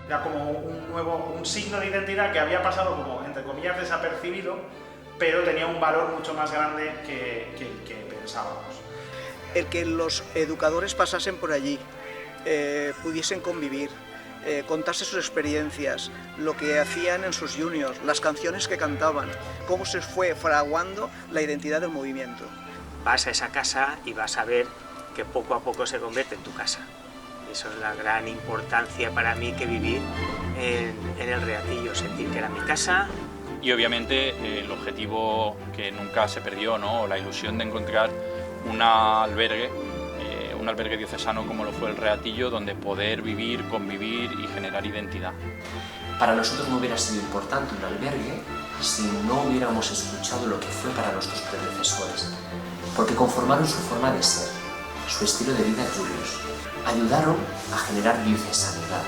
Era como un signo de identidad que había pasado como, entre comillas, desapercibido, pero tenía un valor mucho más grande que el que pensábamos. El que los educadores pasasen por allí, pudiesen convivir, contarse sus experiencias, lo que hacían en sus juniors, las canciones que cantaban, cómo se fue fraguando la identidad del movimiento. Vas a esa casa y vas a ver que poco a poco se convierte en tu casa. Eso es la gran importancia para mí que vivir en el Reatillo, sentir que era mi casa. Y obviamente el objetivo que nunca se perdió, ¿no? La ilusión de encontrar un albergue diocesano como lo fue el Reatillo, donde poder vivir, convivir y generar identidad. Para nosotros no hubiera sido importante un albergue si no hubiéramos escuchado lo que fue para nuestros predecesores, porque conformaron su forma de ser, su estilo de vida Julius, ayudaron a generar diocesanidad.